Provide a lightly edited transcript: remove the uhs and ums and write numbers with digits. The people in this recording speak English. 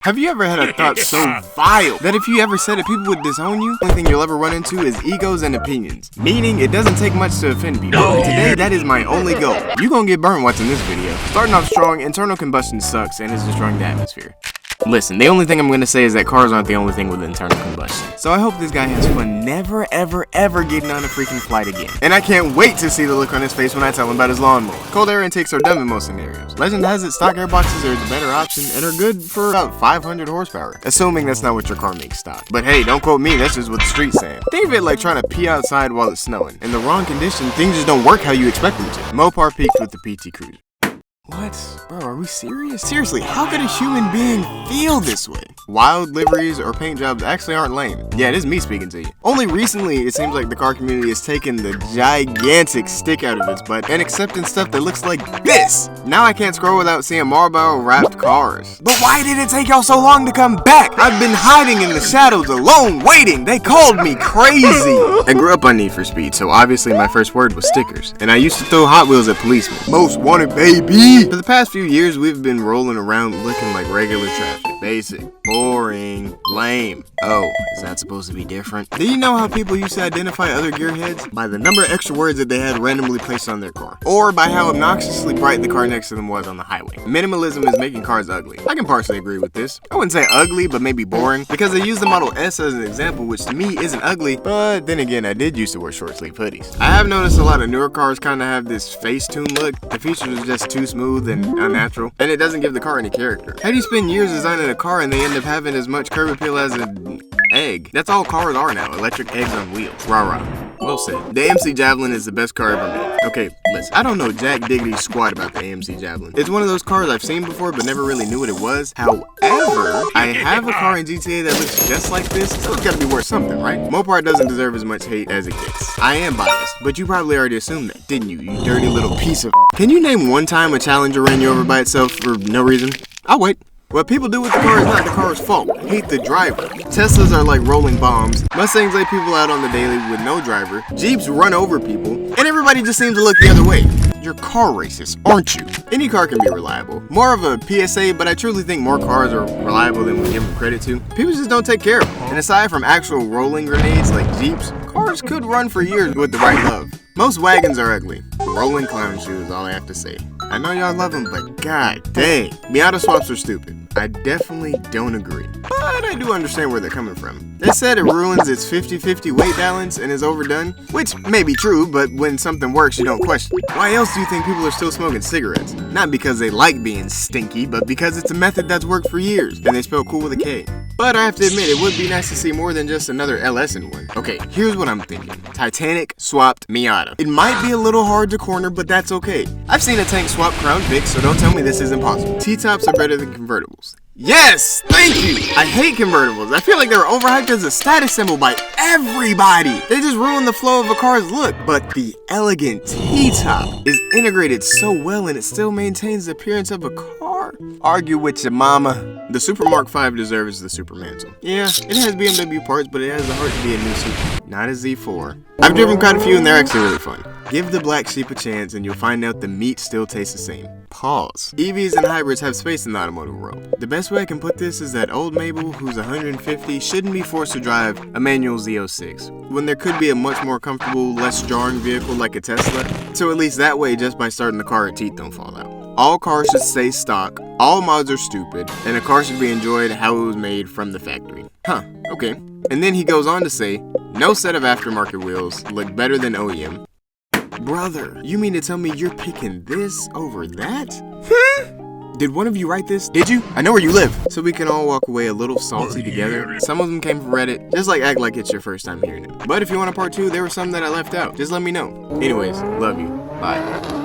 Have you ever had a thought so vile that if you ever said it, people would disown you? The only thing you'll ever run into is egos and opinions. Meaning, it doesn't take much to offend people. And today, that is my only goal. You gonna get burned watching this video. Starting off strong, internal combustion sucks and is destroying the atmosphere. Listen, the only thing I'm gonna say is that cars aren't the only thing with internal combustion. So I hope this guy has fun never, ever, ever getting on a freaking flight again. And I can't wait to see the look on his face when I tell him about his lawnmower. Cold air intakes are dumb in most scenarios. Legend has it stock airboxes are the better option and are good for about 500 horsepower. Assuming that's not what your car makes stock. But hey, don't quote me, that's just what the street's saying. Think of it like trying to pee outside while it's snowing. In the wrong condition, things just don't work how you expect them to. Mopar peaked with the PT Cruiser. What? Bro, are we serious? Seriously, how could a human being feel this way? Wild liveries or paint jobs actually aren't lame. Yeah, it is me speaking to you. Only recently, it seems like the car community has taken the gigantic stick out of its butt and accepting stuff that looks like this. Now I can't scroll without seeing Marlboro wrapped cars. But why did it take y'all so long to come back? I've been hiding in the shadows alone, waiting. They called me crazy. I grew up on Need for Speed, so obviously my first word was stickers. And I used to throw Hot Wheels at policemen. Most wanted, baby. For the past few years, we've been rolling around looking like regular traffic. Basic, boring, lame. Oh, is that supposed to be different? Do you know how people used to identify other gearheads? By the number of extra words that they had randomly placed on their car. Or by how obnoxiously bright the car next to them was on the highway. Minimalism is making cars ugly. I can partially agree with this. I wouldn't say ugly, but maybe boring. Because they use the Model S as an example, which to me isn't ugly. But then again, I did used to wear short sleeve hoodies. I have noticed a lot of newer cars kind of have this Facetune look. The features are just too smooth and unnatural. And it doesn't give the car any character. How do you spend years designing a car and they end up having as much curb appeal as an egg? That's all cars are now, electric eggs on wheels. Rah rah. Well said. The AMC Javelin is the best car ever made. Okay, listen, I don't know jack diggity squat about the AMC Javelin. It's one of those cars I've seen before but never really knew what it was. However, I have a car in GTA that looks just like this, so it's gotta be worth something, right? Mopar doesn't deserve as much hate as it gets. I am biased, but you probably already assumed that, didn't you, you dirty little piece of. Can you name one time a Challenger ran you over by itself for no reason? I'll wait. What people do with the car is not the car's fault. Hate the driver. Teslas are like rolling bombs. Mustangs lay people out on the daily with no driver. Jeeps run over people. And everybody just seems to look the other way. You're car racist, aren't you? Any car can be reliable. More of a PSA, but I truly think more cars are reliable than we give them credit to. People just don't take care of them. And aside from actual rolling grenades like Jeeps, cars could run for years with the right love. Most wagons are ugly. Rolling clown shoes is all I have to say. I know y'all love them, but god dang. Miata swaps are stupid. I definitely don't agree. But I do understand where they're coming from. They said it ruins its 50-50 weight balance and is overdone, which may be true, but when something works, you don't question. Why else do you think people are still smoking cigarettes? Not because they like being stinky, but because it's a method that's worked for years, and they spell cool with a K. But I have to admit, it would be nice to see more than just another LS in one. Okay, here's what I'm thinking. Titanic swapped Miata. It might be a little hard to corner, but that's okay. I've seen a tank swap Crown Vic, so don't tell me this isn't possible. T-tops are better than convertibles. Yes! Thank you! I hate convertibles. I feel like they're overhyped as a status symbol by everybody. They just ruin the flow of a car's look. But the elegant T-top is integrated so well and it still maintains the appearance of a car. Argue with your mama. The Super Mark V deserves the Super Mantle. Yeah, it has BMW parts, but it has the heart to be a new Super. Not a Z4. I've driven quite a few and they're actually really fun. Give the black sheep a chance and you'll find out the meat still tastes the same. Pause. EVs and hybrids have space in the automotive world. The best way I can put this is that old Mabel, who's 150, shouldn't be forced to drive a manual Z06, when there could be a much more comfortable, less jarring vehicle like a Tesla. So at least that way, just by starting the car, her teeth don't fall out. All cars should stay stock, all mods are stupid, and a car should be enjoyed how it was made from the factory. Huh, okay. And then he goes on to say, no set of aftermarket wheels look better than OEM. Brother, you mean to tell me you're picking this over that? Did one of you write this? Did you? I know where you live. So we can all walk away a little salty together. Some of them came from Reddit. Just like act like it's your first time hearing it. But if you want a part 2, there were some that I left out. Just let me know. Anyways, love you. Bye.